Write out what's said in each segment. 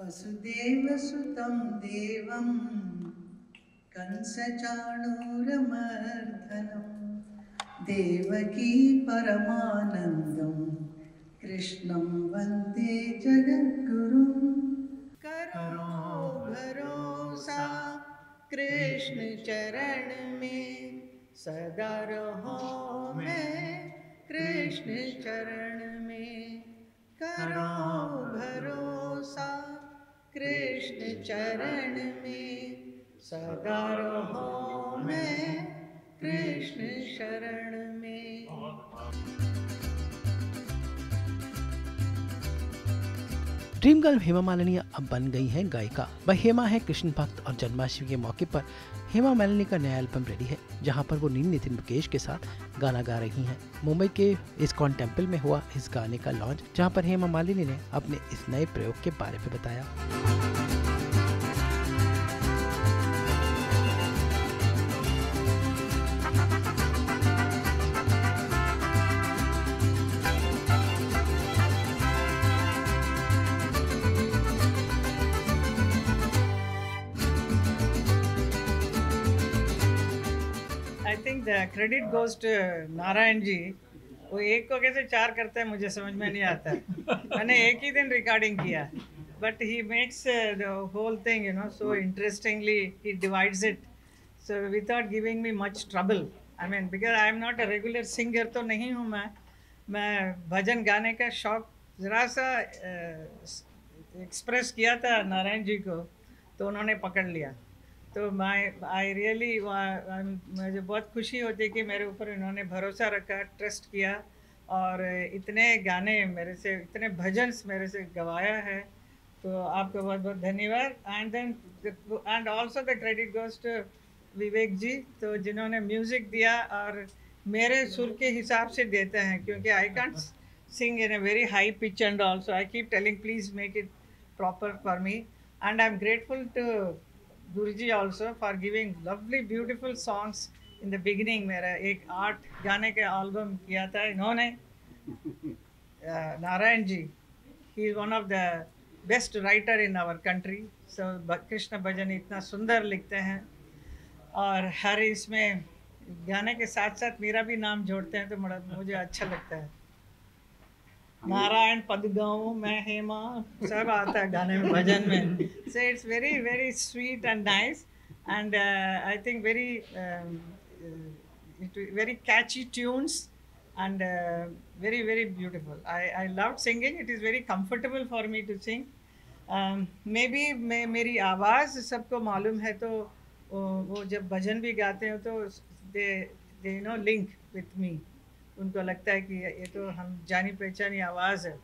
वसुदेवसुतं देवं कंसचाणूरमर्दनं देवकी परमानन्दं कृष्णं वन्दे जगद्गुरुं। करो भरोसा कृष्ण चरण में सदा रहो मैं कृष्ण चरण में। करो भरोसा कृष्ण चरण में सदा रहो मैं कृष्ण शरण में। ड्रीम गर्ल हेमा मालिनी अब बन गई हैं गायिका। वह हेमा है कृष्ण भक्त और जन्माष्टमी के मौके पर हेमा मालिनी का नया एल्बम रेडी है, जहां पर वो नितिन मुकेश के साथ गाना गा रही हैं। मुंबई के इस्कॉन टेम्पल में हुआ इस गाने का लॉन्च, जहां पर हेमा मालिनी ने अपने इस नए प्रयोग के बारे में बताया। I think the credit goes to Narayan ji. वो एक को कैसे चार करते हैं मुझे समझ में नहीं आता है। मैंने एक ही दिन रिकॉर्डिंग किया, but he makes the whole thing, you know, so interestingly he divides it, so without giving me much trouble. I mean, because I am not a regular singer तो नहीं हूँ मैं भजन गाने का शौक ज़रा सा एक्सप्रेस किया था नारायण जी को, तो उन्होंने पकड़ लिया। तो आई रियली मुझे बहुत खुशी होती है कि मेरे ऊपर इन्होंने भरोसा रखा, ट्रस्ट किया और इतने गाने मेरे से, इतने भजन मेरे से गवाया है। तो आपका बहुत बहुत धन्यवाद। And also the credit goes to Vivek ji, तो जिन्होंने म्यूज़िक दिया और मेरे सुर के हिसाब से देते हैं, क्योंकि I can't sing in a very high pitch and also I keep telling please make it proper for me. And I am grateful to Guruji also for giving lovely beautiful songs in the beginning। मेरा एक 8 गाने के album किया था इन्होंने। Narayan ji, he is one of the best writer in our country, so Krishna भजन इतना सुंदर लिखते हैं और हर इसमें गाने के साथ साथ मेरा भी नाम जोड़ते हैं, तो मुझे अच्छा लगता है। नारायण पद गाऊं मैं हेमा सब आता है गाने में, भजन में। So it's very very sweet and nice and I think very catchy tunes and very very beautiful. I loved singing. It is very comfortable for me to sing. Maybe मेरी आवाज़ सबको मालूम है, तो वो जब भजन भी गाते हैं तो they you know link with me। उनको लगता है कि ये तो हम जानी पहचानी आवाज़ है,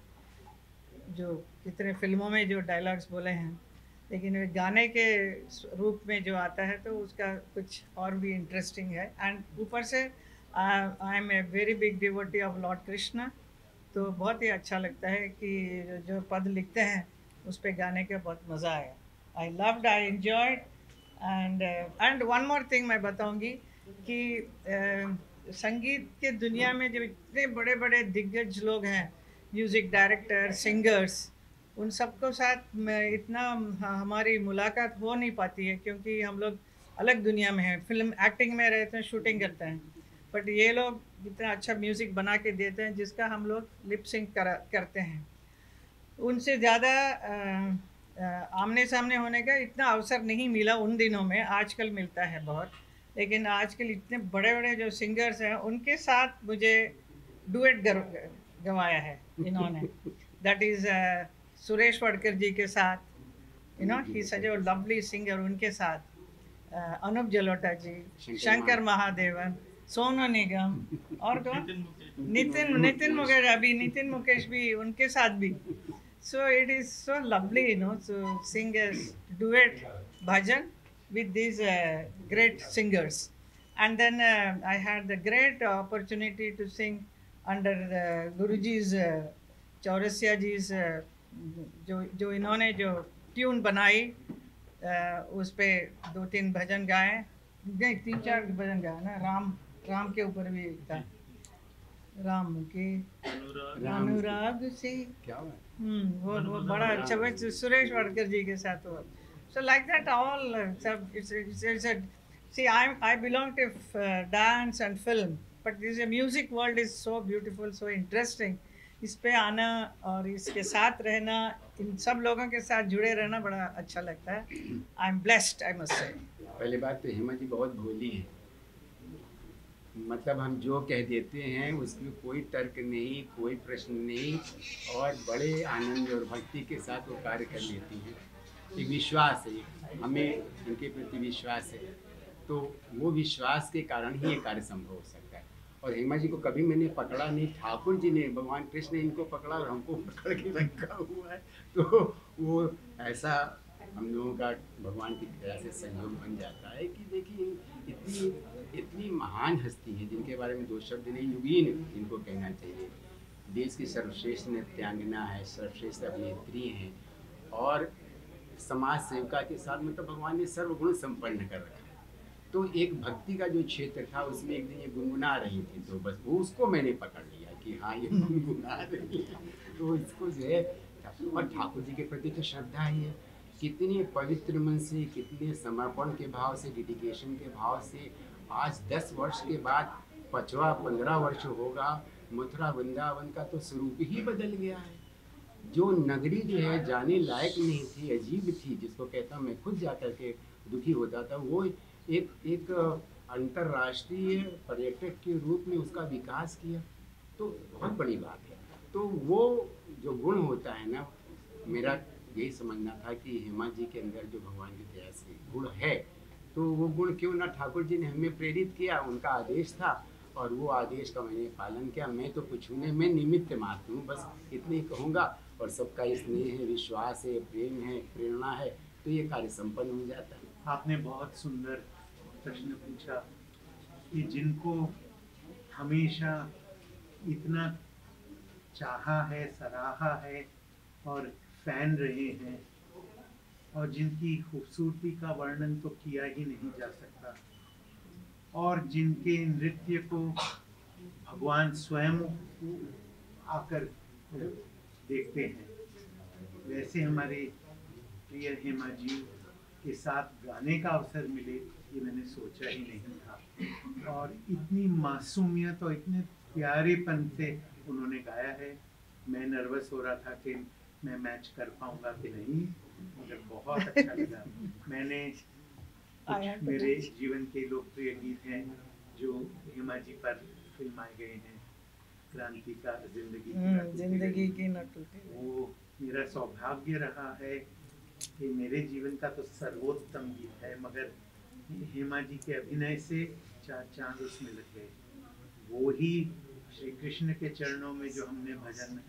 जो कितने फिल्मों में जो डायलॉग्स बोले हैं, लेकिन वे गाने के रूप में जो आता है तो उसका कुछ और भी इंटरेस्टिंग है। एंड ऊपर से I am a very big devotee of lord Krishna, तो बहुत ही अच्छा लगता है कि जो पद लिखते हैं उस पर गाने का बहुत मज़ा आया। I loved, I enjoyed and one more thing मैं बताऊंगी कि संगीत के दुनिया में जो इतने बड़े बड़े दिग्गज लोग हैं, म्यूज़िक डायरेक्टर, सिंगर्स, उन सबको साथ में इतना हमारी मुलाकात हो नहीं पाती है, क्योंकि हम लोग अलग दुनिया में हैं, फिल्म एक्टिंग में रहते हैं, शूटिंग करते हैं। बट ये लोग इतना अच्छा म्यूज़िक बना के देते हैं जिसका हम लोग लिप सिंक करते हैं। उनसे ज़्यादा आमने सामने होने का इतना अवसर नहीं मिला उन दिनों में, आजकल मिलता है बहुत। लेकिन आजकल इतने बड़े बड़े जो सिंगर्स हैं उनके साथ मुझे डुएट गवाया है इन्होंने। दैट इज़ सुरेश वाडकर जी के साथ, you know he such A lovely singer, उनके साथ अनूप जलोटा जी, शंकर महादेवन, सोनू निगम और कौन, नितिन मुकेश, अभी नितिन मुकेश भी उनके साथ भी। So it is so lovely, you know, to sing a duet bhajan with these great singers. And then I had the great opportunity to sing under Guruji's Chaurasia ji जो इन्होंने जो ट्यून बनाई, उस पे 2-3 भजन गाए, नहीं 3-4 भजन गाए ना, राम के ऊपर भी था। राम के अनुराग से। क्या हुआ? वो बड़ा अच्छा, वो सुरेश वाडकर जी के साथ हुआ। So like that, all it's a see. I belong to dance and film, but this music world is so beautiful, so interesting. इस पे आना और इसके साथ रहना, इन सब लोगों के साथ जुड़े रहना बड़ा अच्छा लगता है। I am blessed, I must say. पहली बात तो हेमा जी बहुत भोली हैं, मतलब हम जो कह देते हैं उसमें कोई तर्क नहीं, कोई प्रश्न नहीं, और बड़े आनंद और भक्ति के साथ वो कार्य कर लेती हैं। एक विश्वास है, हमें उनके प्रति विश्वास है, तो वो विश्वास के कारण ही ये कार्य संभव हो सकता है। और हेमा जी को कभी मैंने पकड़ा नहीं, ठाकुर जी ने, भगवान कृष्ण ने इनको पकड़ा और हमको पकड़ के रखा हुआ है, तो वो ऐसा हम लोगों का भगवान की दया से संयोग बन जाता है कि देखिए इतनी महान हस्ती हैं जिनके बारे में दो शब्द नहीं, युगीन इनको कहना चाहिए। देश की सर्वश्रेष्ठ नृत्यांगना है, सर्वश्रेष्ठ अभिनेत्री हैं, और समाज सेविका के साथ मतलब भगवान ने सर्वगुण संपन्न कर रखा है। तो एक भक्ति का जो क्षेत्र था उसमें एक दिन ये गुनगुना रही थी, तो बस वो उसको मैंने पकड़ लिया कि हाँ ये गुनगुना रही है, तो इसको जो है। और ठाकुर जी के प्रति तो श्रद्धा ही है, कितने पवित्र मन से, कितने समर्पण के भाव से, डेडिकेशन के भाव से। आज 10 वर्ष के बाद 15वां वर्ष होगा, मथुरा वृंदावन का तो स्वरूप ही बदल गया है। जो नगरी जो है जाने लायक नहीं थी, अजीब थी, जिसको कहता मैं खुद जा कर के दुखी होता था, वो एक अंतर्राष्ट्रीय पर्यटक के रूप में उसका विकास किया, तो बहुत बड़ी बात है। तो वो जो गुण होता है ना, मेरा यही समझना था कि हेमा जी के अंदर जो भगवान की दया से गुण है, तो वो गुण क्यों ना ठाकुर जी ने हमें प्रेरित किया, उनका आदेश था और वो आदेश का मैंने पालन किया। मैं तो कुछ नहीं, मैं निमित्त मात्र हूँ, बस इतनी कहूँगा। और सबका स्नेह है, विश्वास है, प्रेम है, प्रेरणा है, तो ये कार्य संपन्न हो जाता है। आपने बहुत सुंदर प्रश्न पूछा कि जिनको हमेशा इतना चाहा है, सराहा है और फैन रहे हैं, और जिनकी खूबसूरती का वर्णन तो किया ही नहीं जा सकता, और जिनके नृत्य को भगवान स्वयं आकर देखते हैं, वैसे हमारे प्रिय हेमा जी के साथ गाने का अवसर मिले ये मैंने सोचा ही नहीं था। और इतनी मासूमियत और इतने प्यारेपन से उन्होंने गाया है। मैं नर्वस हो रहा था कि मैं मैच कर पाऊंगा कि नहीं, मगर बहुत अच्छा लगा। मैंने कुछ मेरे जीवन के लोकप्रिय गीत हैं जो हेमा जी पर फिल्माए गए हैं। क्रांति का जिंदगी की न टूटे, वो मेरा सौभाग्य रहा है कि मेरे जीवन का तो सर्वोत्तम गीत है, मगर हेमा जी के अभिनय से 4 चांद उसमें लग गए। वो ही श्री कृष्ण के चरणों में जो हमने भजन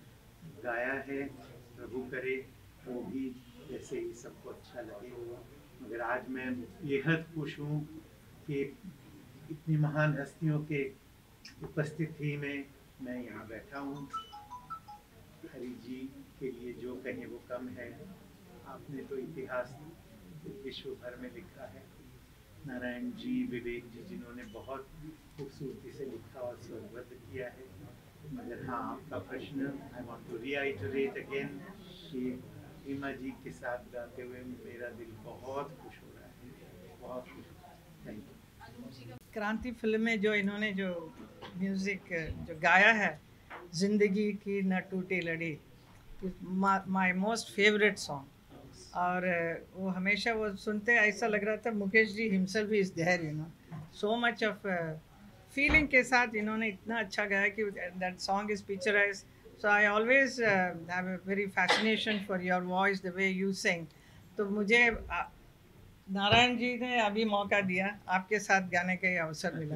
गाया है, प्रभु करे वो भी जैसे ही सबको अच्छा लगे। मगर आज मैं बेहद खुश हूँ कि इतनी महान हस्तियों के उपस्थिति में मैं यहाँ बैठा हूँ। हरि जी के लिए जो कहें वो कम है। आपने तो इतिहास विश्व भर में लिखा है। नारायण जी, विवेक जी, जिन्होंने बहुत खूबसूरती से लिखा और स्वरबद्ध किया है। मगर हाँ, आपका प्रश्न I want to reiterate again कि हेमा जी के साथ गाते हुए मेरा दिल बहुत खुश हो रहा है, बहुत खुश। Thank you. क्रांति फिल्म में जो इन्होंने जो म्यूज़िक जो गाया है, ज़िंदगी की न टूटी लड़ी, माय मोस्ट फेवरेट सॉन्ग। और वो हमेशा वो सुनते ऐसा लग रहा था Mukesh ji himself is there, you know, so much of feeling के साथ इन्होंने इतना अच्छा गाया कि that song is picturise. So I always have a very fascination for your voice, the way you sing. तो मुझे नारायण जी ने अभी मौका दिया, आपके साथ गाने का अवसर मिला,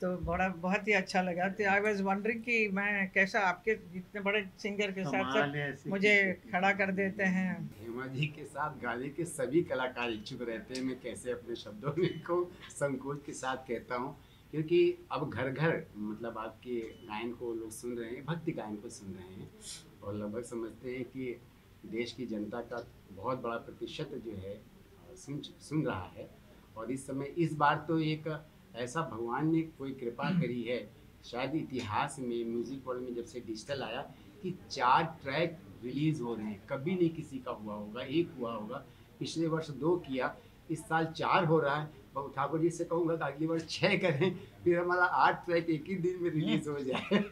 तो बहुत ही अच्छा लगा। तो आई वाज वंडरिंग कि मैं कैसा आपके इतने बड़े सिंगर के साथ साथ मुझे खड़ा कर देते हैं। हेमा जी के साथ गाने के सभी कलाकार इच्छुक रहते हैं। मैं कैसे अपने शब्दों में को संकोच के साथ कहता हूँ, क्योंकि अब घर घर मतलब आपके गायन को लोग सुन रहे हैं, भक्ति गायन को सुन रहे हैं, और लगभग समझते हैं कि देश की जनता का बहुत बड़ा प्रतिशत जो है सुन रहा है। और इस समय इस बार तो एक ऐसा भगवान ने कोई कृपा करी है शायद इतिहास में म्यूज़िक वर्ल्ड में जब से डिजिटल आया कि 4 ट्रैक रिलीज़ हो रहे हैं, कभी नहीं किसी का हुआ होगा, एक हुआ होगा, पिछले वर्ष 2 किया, इस साल 4 हो रहा है। बाबू ठाकुर जी से कहूँगा कि अगली वर्ष 6 करें, फिर हमारा 8 ट्रैक एक ही दिन में रिलीज़ हो जाए।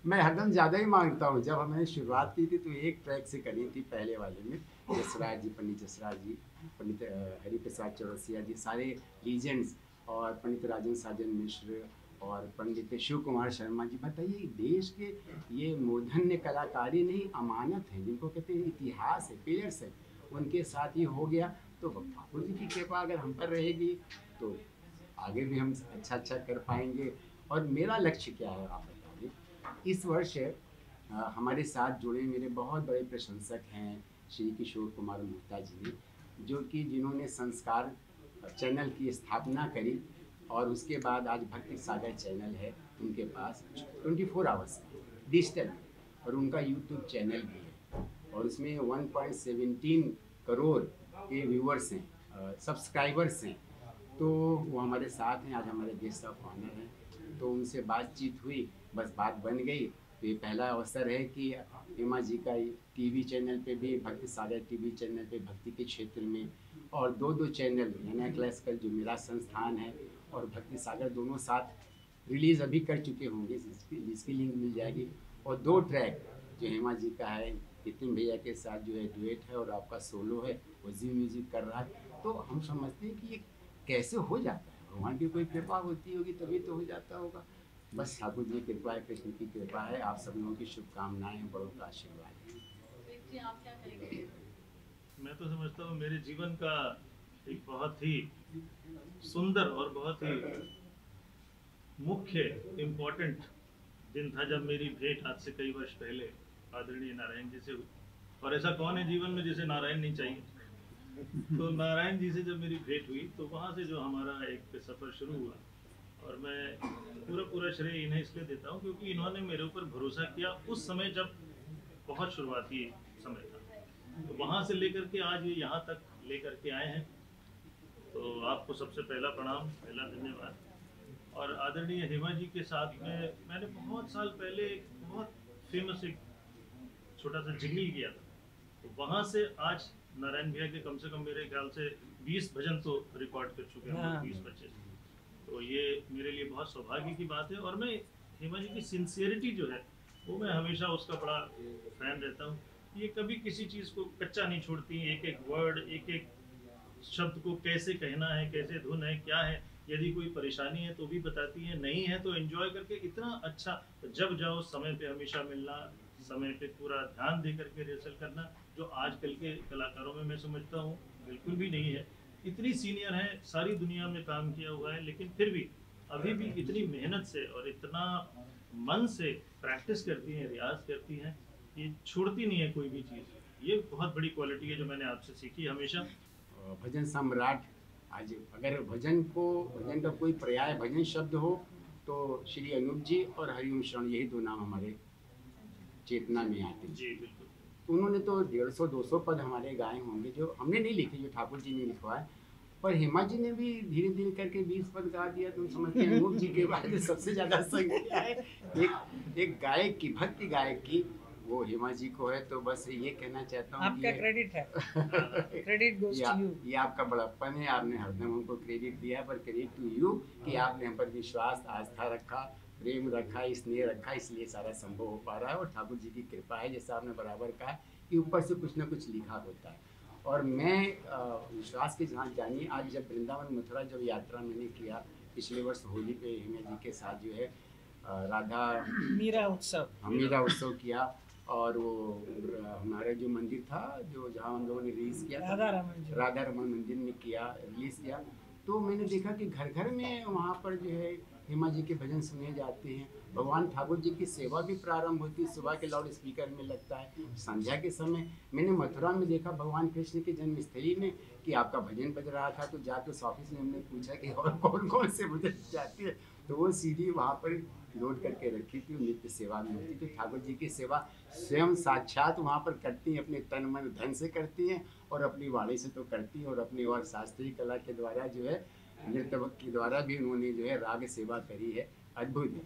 मैं हरदम ज़्यादा ही मांगता हूँ। जब हमने शुरुआत की थी तो 1 ट्रैक से करी थी पहले वाले में। जसराज जी, पंडित जसराज जी, पंडित हरिप्रसाद चौरसिया जी, सारे लीजेंड्स, और पंडित राजन साजन मिश्र और पंडित शिव कुमार शर्मा जी। बताइए, देश के ये मूर्धन्य कलाकारी नहीं, अमानत है, जिनको कहते हैं इतिहास है, पिलर्स है, उनके साथ ये हो गया। तो ठाकुर जी की कृपा अगर हम पर रहेगी तो आगे भी हम अच्छा कर पाएंगे। और मेरा लक्ष्य क्या है आप बताइए। इस वर्ष हमारे साथ जुड़े मेरे बहुत बड़े प्रशंसक हैं श्री किशोर कुमार मेहता जी ने, जो कि जिन्होंने संस्कार चैनल की स्थापना करी, और उसके बाद आज भक्ति सागर चैनल है उनके पास 24 आवर्स डिजिटल, और उनका यूट्यूब चैनल भी है, और उसमें 1.17 करोड़ के व्यूअर्स हैं, सब्सक्राइबर्स हैं। तो वो हमारे साथ हैं, आज हमारे गेस्ट ऑफ ऑनर हैं। तो उनसे बातचीत हुई, बस बात बन गई। तो ये पहला अवसर है कि हेमा जी का टीवी चैनल पे भी, भक्ति सागर टीवी चैनल पे भक्ति के क्षेत्र में, और 2 चैनल यानी क्लासिकल जो मेरा संस्थान है और भक्ति सागर, दोनों साथ रिलीज़ अभी कर चुके होंगे, जिसकी लिंक मिल जाएगी। और 2 ट्रैक जो हेमा जी का है, नितिन भैया के साथ जो है डुएट है, और आपका सोलो है, वो जी म्यूजिक कर रहा है। तो हम समझते हैं कि ये कैसे हो जाता है, भगवान की कोई कृपा होती होगी तभी तो हो जाता होगा। बस ठाकुर जी की कृपा है, कृष्ण की कृपा है, आप सब लोगों की शुभकामनाएं हैं, बड़ों का आशीर्वाद है। मैं तो समझता हूँ मेरे जीवन का एक बहुत ही सुंदर और बहुत ही मुख्य इम्पोर्टेंट दिन था जब मेरी भेंट आज से कई वर्ष पहले आदरणीय नारायण जी से हुई। और ऐसा कौन है जीवन में जिसे नारायण नहीं चाहिए। तो नारायण जी से जब मेरी भेंट हुई तो वहाँ से जो हमारा एक सफ़र शुरू हुआ, और मैं पूरा श्रेय इन्हें इसलिए देता हूँ क्योंकि इन्होंने मेरे ऊपर भरोसा किया उस समय जब बहुत शुरुआती समय था। तो वहाँ से लेकर के आज ये यहाँ तक लेकर के आए हैं। तो आपको सबसे पहला प्रणाम, पहला धन्यवाद। और आदरणीय हेमा जी के साथ में मैंने बहुत साल पहले एक बहुत फेमस एक छोटा सा जिंगल किया था। तो वहाँ से आज नारायण भैया के कम से कम मेरे ख्याल से 20 भजन तो रिकॉर्ड कर चुके हैं, 20-25। तो ये मेरे लिए बहुत सौभाग्य की बात है। और मैं हेमा जी की सिंसियरिटी जो है वो मैं हमेशा उसका बड़ा फैन रहता हूँ। ये कभी किसी चीज़ को कच्चा नहीं छोड़ती, एक एक वर्ड, एक एक शब्द को कैसे कहना है, कैसे धुन है, क्या है, यदि कोई परेशानी है तो भी बताती है, नहीं है तो एंजॉय करके इतना अच्छा। तो जब जाओ समय पे हमेशा मिलना, समय पे पूरा ध्यान दे करके रिहर्सल करना, जो आजकल के कलाकारों में मैं समझता हूँ बिल्कुल भी नहीं है। इतनी सीनियर है, सारी दुनिया में काम किया हुआ है, लेकिन फिर भी अभी भी इतनी मेहनत से और इतना मन से प्रैक्टिस करती हैं, रियाज करती हैं, ये छोड़ती नहीं है कोई भी चीज़। ये बहुत बड़ी क्वालिटी है जो मैंने आपसे सीखी हमेशा। भजन सम्राट, आज अगर भजन का कोई पर्याय भजन शब्द हो तो श्री अनूप जी और हरिओम शरण, यही 2 नाम हमारे चेतना में आते हैं। जी बिल्कुल। उन्होंने तो 150-200 पद हमारे गाए होंगे, जो हमने नहीं लिखे, जो ठाकुर जी ने लिखवाए। पर हेमा जी ने भी धीरे धीरे करके 20 पद गा दिया। तुम समझते हैं अनूप जी के बाद सबसे ज़्यादा संख्या है एक गायक की, भक्ति गायक की, वो हेमा जी को है। तो बस ये कहना चाहता हूँ, आपका क्रेडिट है, क्रेडिट गोज टू यू। ये आपका बड़प्पन है, आपने हरदम हमको क्रेडिट दिया, पर क्रेडिट टू यू कि आपने हम पर विश्वास, आस्था रखा, प्रेम रखा, स्नेह रखा, इसलिए सारा संभव हो पा रहा है। और ठाकुर जी की कृपा है, जैसा आपने बराबर कहा कि ऊपर से कुछ ना कुछ लिखा होता है। और मैं विश्वास के साथ जानिए, आज जब वृंदावन मथुरा जब यात्रा मैंने किया पिछले वर्ष होली पे हेमा जी के साथ जो है राधा मीरा उत्सव किया, और वो हमारा जो मंदिर था जो जहाँ हम लोगों ने रिलीज़ किया था, राधा रमन मंदिर में रिलीज़ किया। तो मैंने देखा कि घर घर में वहाँ पर जो है हेमा जी के भजन सुने जाते हैं। भगवान ठाकुर जी की सेवा भी प्रारंभ होती है, सुबह के लाउड स्पीकर में लगता है। संध्या के समय मैंने मथुरा में देखा भगवान कृष्ण की जन्मस्थली में कि आपका भजन बज रहा था। तो जाकर उस ऑफिस में हमने पूछा कि और कौन कौन से भजन जाते हैं, तो वो सीडी वहाँ पर लोड करके रखी थी, नित्य सेवा में होती। तो ठाकुर जी की सेवा स्वयं साक्षात वहाँ पर करती हैं, अपने तन मन धन से करती हैं, और अपनी वाणी से तो करती हैं, और अपनी और शास्त्रीय कला के द्वारा जो है नृत्य के द्वारा भी उन्होंने जो है राग सेवा करी है। अद्भुत है,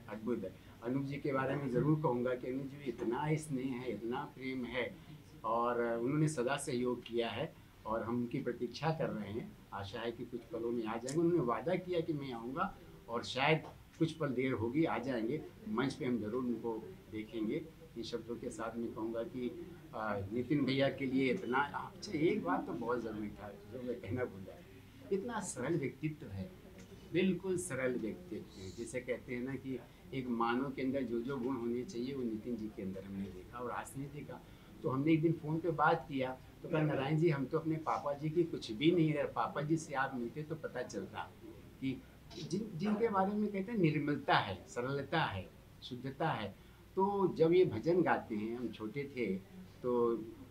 अद्भुत है। अनूप जी के बारे में ज़रूर कहूँगा कि अनूप जी में इतना स्नेह है, इतना प्रेम है, और उन्होंने सदा सहयोग किया है, और हम उनकी प्रतीक्षा कर रहे हैं। आशा है कि कुछ पलों में आ जाएंगे। उन्होंने वादा किया कि मैं आऊँगा, और शायद कुछ पल देर होगी, आ जाएंगे मंच पे, हम ज़रूर उनको देखेंगे। इन शब्दों के साथ मैं कहूँगा कि नितिन भैया के लिए इतना अच्छा, एक बात तो बहुत ज़रूरी था जो मैं कहना भूल गया, इतना सरल व्यक्तित्व है, बिल्कुल सरल व्यक्तित्व है। जिसे कहते हैं ना कि एक मानव के अंदर जो जो गुण होने चाहिए वो नितिन जी के अंदर हमने देखा, और आज नहीं देखा। तो हमने एक दिन फ़ोन पे बात किया तो कहा, नारायण जी हम तो अपने पापा जी की कुछ भी नहीं है, पापा जी से आप मिलते तो पता चलता कि जिनके बारे में कहते हैं निर्मलता है, सरलता है, शुद्धता है। तो जब ये भजन गाते हैं, हम छोटे थे तो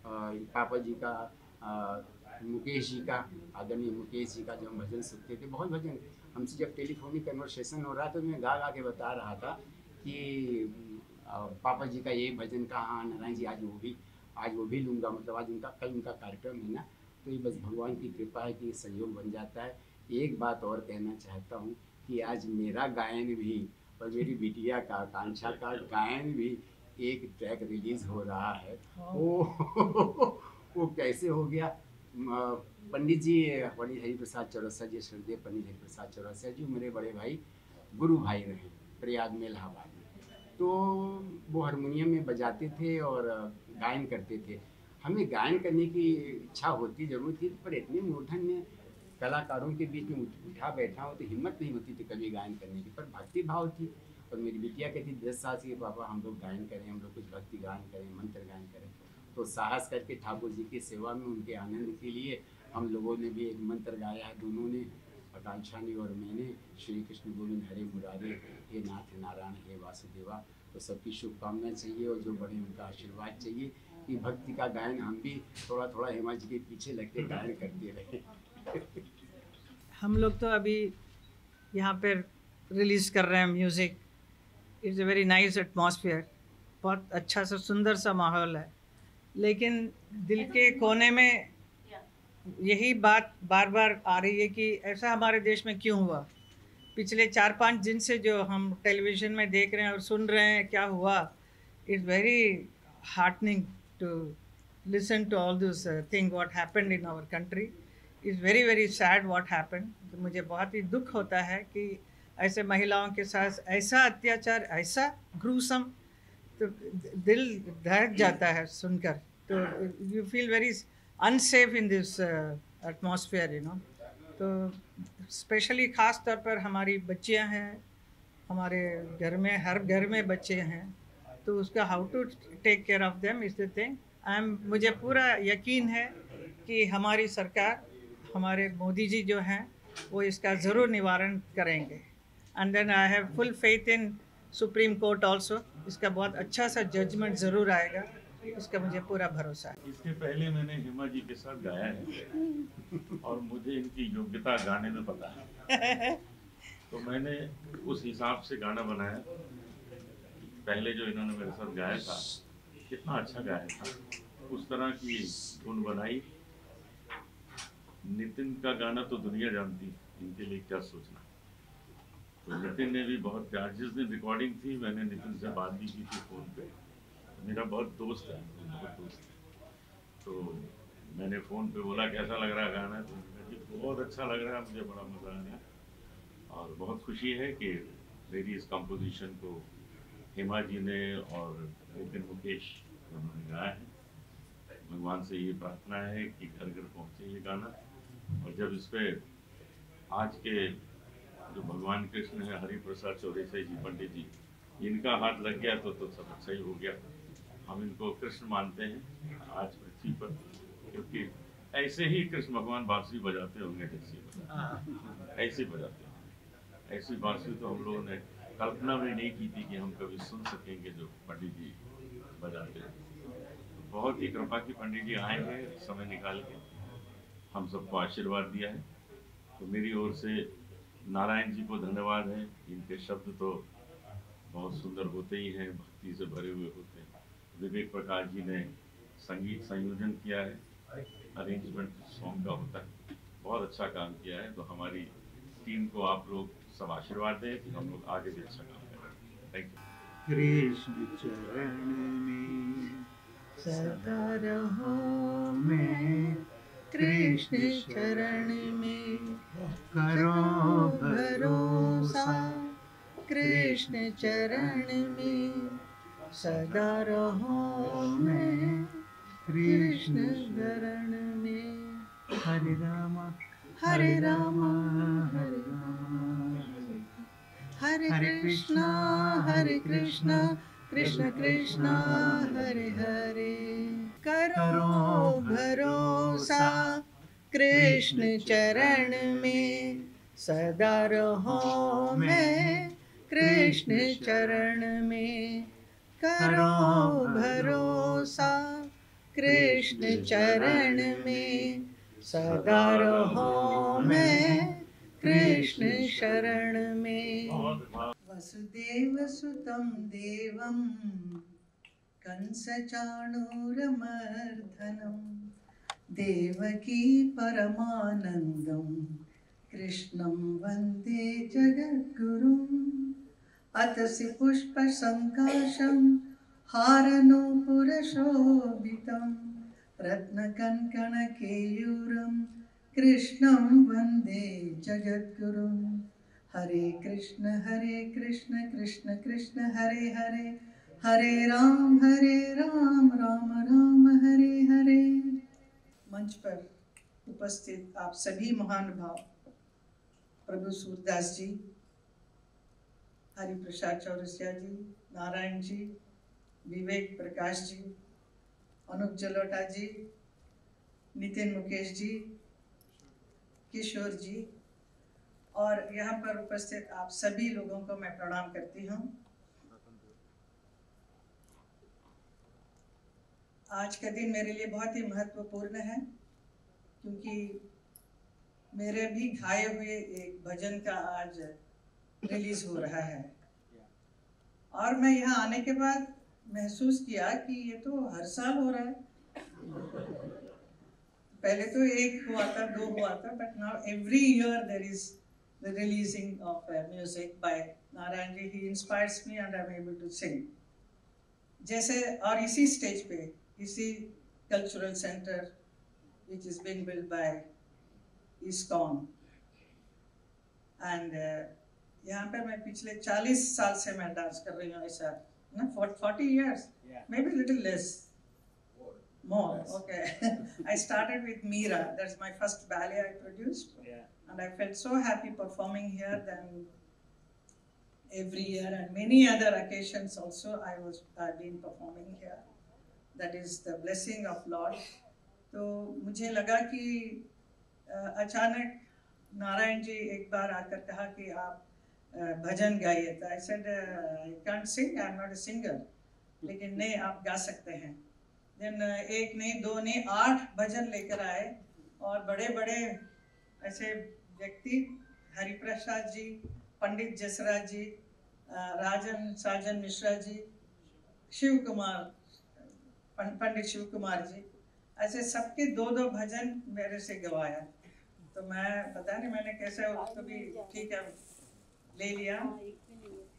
पापा जी का, मुकेश जी का, आदरणीय मुकेश जी का जब हम भजन सुनते थे, बहुत भजन हमसे जब टेलीफोनिक कन्वर्सेशन हो रहा तो मैं गा गा के बता रहा था कि पापा जी का ये भजन का, हाँ नारायण जी आज वो भी लूँगा, मतलब आज उनका, कल उनका कार्यक्रम है ना। तो ये बस भगवान की कृपा है कि संयोग बन जाता है। एक बात और कहना चाहता हूँ कि आज मेरा गायन भी और मेरी बिटिया का, आकांक्षा का गायन भी एक ट्रैक रिलीज़ हो रहा है। वो कैसे हो गया? पंडित जी, पंडित हरिप्रसाद चौरसिया जी, श्रद्धेय पंडित हरिप्रसाद चौरसिया जी मेरे बड़े भाई, गुरु भाई रहे प्रयाग में, इलाहाबाद में। तो वो हारमोनियम में बजाते थे और गायन करते थे। हमें गायन करने की इच्छा होती ज़रूर थी, पर इतने मूर्धन्य कलाकारों के बीच में उठा बैठा हो तो हिम्मत नहीं होती थी कभी गायन करने की, पर भक्ति भाव थी। और मेरी बिटिया कहती 10 साल से, पापा हम लोग गायन करें, हम लोग कुछ भक्ति गायन करें, मंत्र गायन करें। तो साहस करके ठाकुर जी की सेवा में, उनके आनंद के लिए हम लोगों ने भी एक मंत्र गाया है, दोनों ने, आकांक्षा ने और मैंने, श्री कृष्ण गोविंद हरे मुरारे, हे नाथ नारायण हे वासुदेवा। तो सबकी शुभकामनाएं चाहिए, और जो बड़े उनका आशीर्वाद चाहिए कि भक्ति का गायन हम भी थोड़ा थोड़ा हेमा जी के पीछे लग के गायन करते रहे। हम लोग तो अभी यहाँ पर रिलीज़ कर रहे हैं music. It's a very nice atmosphere, बहुत अच्छा सा सुंदर सा माहौल है, लेकिन दिल के कोने में यही बात बार बार आ रही है कि ऐसा हमारे देश में क्यों हुआ। पिछले 4-5 दिन से जो हम टेलीविज़न में देख रहे हैं और सुन रहे हैं क्या हुआ, it's very heartening to listen to all this thing what happened in our country. Is very very sad what happened. तो मुझे बहुत ही दुख होता है कि ऐसे महिलाओं के साथ ऐसा अत्याचार, ऐसा ग्रूसम, तो दिल दहक जाता है सुनकर। तो you feel very unsafe in this atmosphere, you know. तो स्पेशली ख़ास तौर पर हमारी बच्चियां हैं, हमारे घर में, हर घर में बच्चे हैं, तो उसका how to take care of them is the thing. मुझे पूरा यकीन है कि हमारी सरकार, हमारे मोदी जी जो हैं, वो इसका ज़रूर निवारण करेंगे। And then I have full faith in Supreme Court also. इसका बहुत अच्छा सा जजमेंट ज़रूर आएगा, इसका मुझे पूरा भरोसा है। इसके पहले मैंने हेमा जी के साथ गाया है और मुझे इनकी योग्यता गाने में पता है, तो मैंने उस हिसाब से गाना बनाया। पहले जो इन्होंने मेरे साथ गाया था, कितना अच्छा गाया था, उस तरह की धुन बनाई। नितिन का गाना तो दुनिया जानती, इनके लिए क्या सोचना। तो नितिन ने भी बहुत प्यार, जिस दिन रिकॉर्डिंग थी मैंने नितिन से बात भी की थी फ़ोन पे। मेरा बहुत दोस्त है, बहुत दोस्त है। तो मैंने फ़ोन पे बोला कैसा लग रहा है गाना, तो मुझे बहुत अच्छा लग रहा है, मुझे बड़ा मज़ा आ रहा। और बहुत खुशी है कि मेरी इस कंपोजिशन को हेमा जी ने और नितिन मुकेश उन्होंने गाया है। भगवान से ये प्रार्थना है कि घर घर पहुँचे ये गाना। और जब इस पर आज के जो भगवान कृष्ण है, हरिप्रसाद चौरसिया जी, पंडित जी, इनका हाथ लग गया तो सब अच्छा ही हो गया। हम इनको कृष्ण मानते हैं आज पृथ्वी पर, क्योंकि ऐसे ही कृष्ण भगवान बांसुरी बजाते होंगे, ऐसे बजाते होंगे। ऐसी बांसुरी तो हम लोगों ने कल्पना भी नहीं की थी कि हम कभी सुन सकेंगे जो पंडित जी बजाते हैं। तो बहुत ही कृपा की पंडित जी आए हैं, समय निकाल के हम सबको आशीर्वाद दिया है। तो मेरी ओर से नारायण जी को धन्यवाद है। इनके शब्द तो बहुत सुंदर होते ही हैं, भक्ति से भरे हुए होते हैं। विवेक प्रकाश जी ने संगीत संयोजन किया है, अरेंजमेंट सॉन्ग का होता है, बहुत अच्छा काम किया है। तो हमारी टीम को आप लोग सब आशीर्वाद दें कि हम लोग आगे भी अच्छा काम करें। Thank you. कृष्ण चरण में सदा रहो मैं कृष्ण चरण में, करो भरोसा कृष्ण चरण में, सदा रहो मैं कृष्ण चरण में। हरे राम हरे राम हरे राम हरे कृष्णा कृष्ण कृष्ण हरे हरे। करो भरोसा कृष्ण चरण में, सदा रहो मैं कृष्ण चरण में। करो भरोसा कृष्ण चरण में, सदा रहो मैं कृष्ण शरण में। वसुदेव सुतं देवं कंसचाणूरमर्दनं, देवकी परमानन्दं कृष्णं वन्दे जगद्गुरुम्। अतसि पुष्पसङ्काशं हारनूपुरशोभितं, रत्नकङ्कणकेयूरं कृष्णं वन्दे जगद्गुरुम्। हरे कृष्ण कृष्ण कृष्ण हरे हरे, हरे राम राम राम हरे हरे। मंच पर उपस्थित आप सभी महानुभाव, प्रभु सूरदास जी, हरिप्रसाद चौरसिया जी, नारायण जी, विवेक प्रकाश जी, अनुप जलोटा जी, नितिन मुकेश जी, किशोर जी और यहाँ पर उपस्थित आप सभी लोगों को मैं प्रणाम करती हूँ। आज का दिन मेरे लिए बहुत ही महत्वपूर्ण है क्योंकि मेरे भी गाए हुए एक भजन का आज रिलीज हो रहा है और मैं यहाँ आने के बाद महसूस किया कि ये तो हर साल हो रहा है। पहले तो एक हुआ था, दो हुआ था, but now every year there is the releasing of music by Narayan ji. He inspires me and I am able to sing. जैसे और इसी स्टेज पे, इसी cultural centre which is being built by ISKCON and यहाँ पे मैं पिछले 40 साल से मैं डांस कर रही हूँ ऐसा ना, 40 years, maybe little less, more, okay. I started with Meera, that's my first ballet I produced, and I felt so happy performing here. Then every year and many other occasions also I've been performing here. That is the blessing of Lord. तो मुझे लगा कि अचानक नारायण जी एक बार आकर कहा कि आप भजन गाइए। तो I said I can't sing, I'm not a singer, लेकिन नहीं आप गा सकते हैं। देन एक नहीं दो नहीं 8 भजन लेकर आए और बड़े बड़े ऐसे व्यक्ति, हरिप्रसाद जी, पंडित जसराज जी, राजन साजन मिश्रा जी, शिव कुमार, पंडित शिव कुमार जी, ऐसे सबके 2-2 भजन मेरे से गवाया। तो मैं पता नहीं मैंने कैसे उसको भी ठीक है ले लिया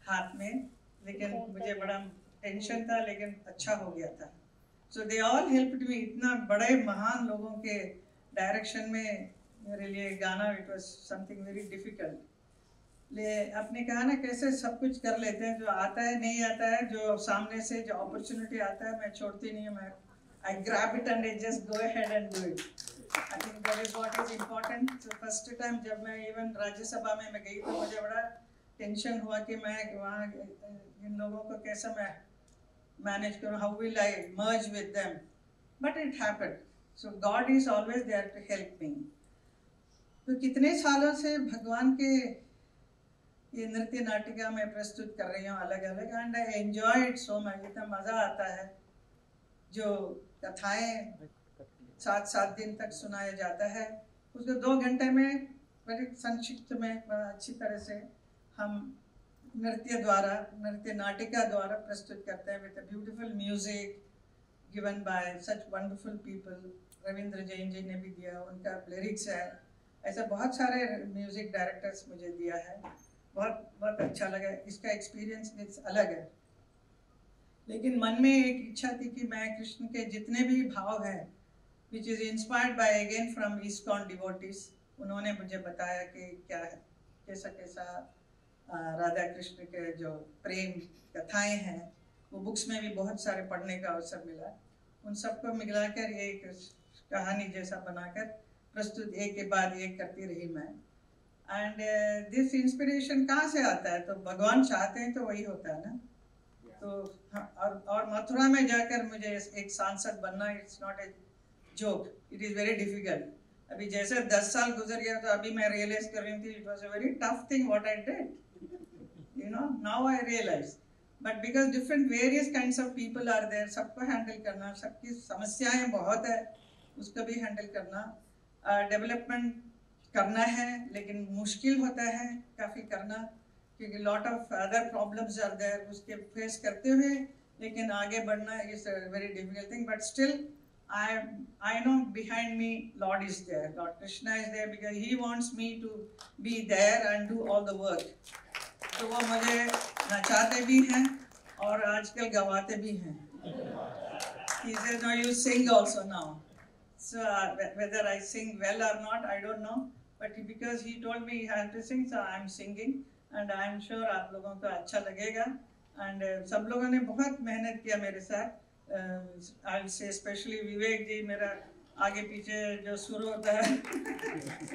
हाथ में, लेकिन मुझे बड़ा टेंशन था, लेकिन अच्छा हो गया था। सो दे ऑल हेल्प्ड मी। इतना बड़े महान लोगों के डायरेक्शन में मेरे लिए गाना, it was something very difficult. ले आपने कहा ना कैसे सब कुछ कर लेते हैं, जो आता है नहीं आता है, जो सामने से जो अपॉर्चुनिटी आता है मैं छोड़ती नहीं हूँ, मैं I grab it and I just go ahead and do it. I think that is what is important. So first time जब मैं even राज्यसभा में मैं गई तो मुझे बड़ा टेंशन हुआ कि मैं वहाँ इन लोगों को कैसे मैं मैनेज करूँ, how will I merge with them, but it happened. So God is always there to help me. तो कितने सालों से भगवान के ये नृत्य नाटिका में प्रस्तुत कर रही हूँ अलग अलग, and I enjoy it so much. इतना मज़ा आता है। जो कथाएं 7-7 दिन तक सुनाया जाता है उसको 2 घंटे में बड़े संक्षिप्त में अच्छी तरह से हम नृत्य द्वारा, नृत्य नाटिका द्वारा प्रस्तुत करते हैं with a beautiful music given by such wonderful people. Ravindra Jain ji ने भी दिया, उनका लिरिक्स है, ऐसे बहुत सारे म्यूजिक डायरेक्टर्स मुझे दिया है, बहुत बहुत अच्छा लगा। इसका एक्सपीरियंस अलग है, लेकिन मन में एक इच्छा थी कि मैं कृष्ण के जितने भी भाव हैं, which is inspired by again from ISKCON devotees, उन्होंने मुझे बताया कि क्या है, कैसा कैसा राधा कृष्ण के जो प्रेम कथाएं हैं, वो बुक्स में भी बहुत सारे पढ़ने का अवसर मिला। उन सबको मिलाकर ये एक कहानी जैसा बनाकर प्रस्तुत एक के बाद एक करती रही मैं। एंड दिस इंस्पिरेशन कहाँ से आता है? तो भगवान चाहते हैं तो वही होता है ना। तो और मथुरा में जाकर मुझे एक सांसद बनना, it's not a joke, it is very difficult. अभी जैसे 10 साल गुजर गया तो अभी मैं रियलाइज कर रही थी it was a very tough thing what I did, you know, now I realise. But because different various kinds of people are there, सबको हैंडल करना, सबकी समस्याएं बहुत है, उसको भी हैंडल करना, डेवलपमेंट करना है, लेकिन मुश्किल होता है काफ़ी करना, क्योंकि lot of other problems are there, उसके फेस करते हुए लेकिन आगे बढ़ना is a very difficult thing. But still I know behind me Lord is there, Lord Krishna is there, because he wants me to be there and do all the work. तो वो मुझे नचाते भी हैं और आजकल गवाते भी हैं। He says, no, you sing also now. So whether I sing well or not, I don't know. But because he told me he had to sing, so I'm singing, and I'm sure आप लोगों को अच्छा लगेगा। And सब लोगों ने बहुत मेहनत किया मेरे साथ। I will say especially विवेक जी, मेरा आगे पीछे जो सुर होता है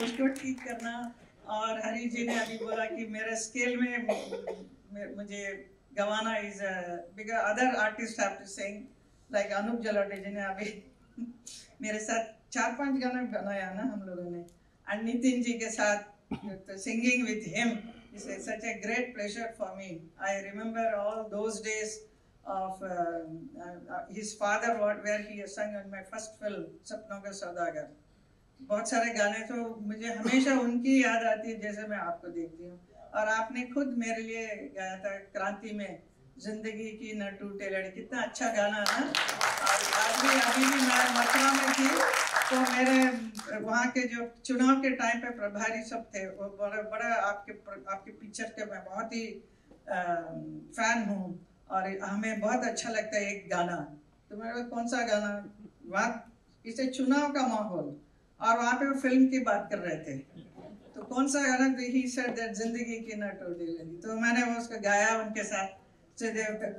उसको ठीक करना, और हरी जी ने अभी बोला कि मेरे स्केल में मुझे गवाना is because other artist have to sing, like Anup Jalota ji ने अभी मेरे साथ 4-5 गाना बनाया ना हम लोगों ने, एंड नितिन जी के साथ singing with him is such a great pleasure for me. I remember all those days of his father, where he sang in my first film सपनों का सौदागर। बहुत सारे गाने तो मुझे हमेशा उनकी याद आती है जैसे मैं आपको देखती हूँ। और आपने खुद मेरे लिए गाया था क्रांति में, जिंदगी की न टूटे लड़ी, कितना अच्छा गाना है ना। अभी भी मैं मथुरा में थी तो मेरे वहाँ के जो चुनाव के टाइम पे प्रभारी सब थे, वो बड़ा आपके पिक्चर के मैं बहुत ही फैन हूँ, और हमें बहुत अच्छा लगता है एक गाना। तो मेरे कौन सा गाना, वहाँ इसे चुनाव का माहौल, और वहाँ पे वो फिल्म की बात कर रहे थे, तो कौन सा गाना, तो ही सेड दैट जिंदगी की न टूटे लड़ी, तो मैंने वो उसको गाया उनके साथ। So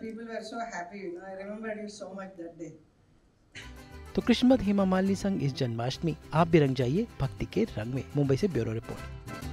people were so happy, you know, I remembered you so much that day. तो कृष्णमद हेमा मालिनी संग इस जन्माष्टमी आप भी रंग जाइए भक्ति के रंग में। मुंबई से ब्यूरो रिपोर्ट।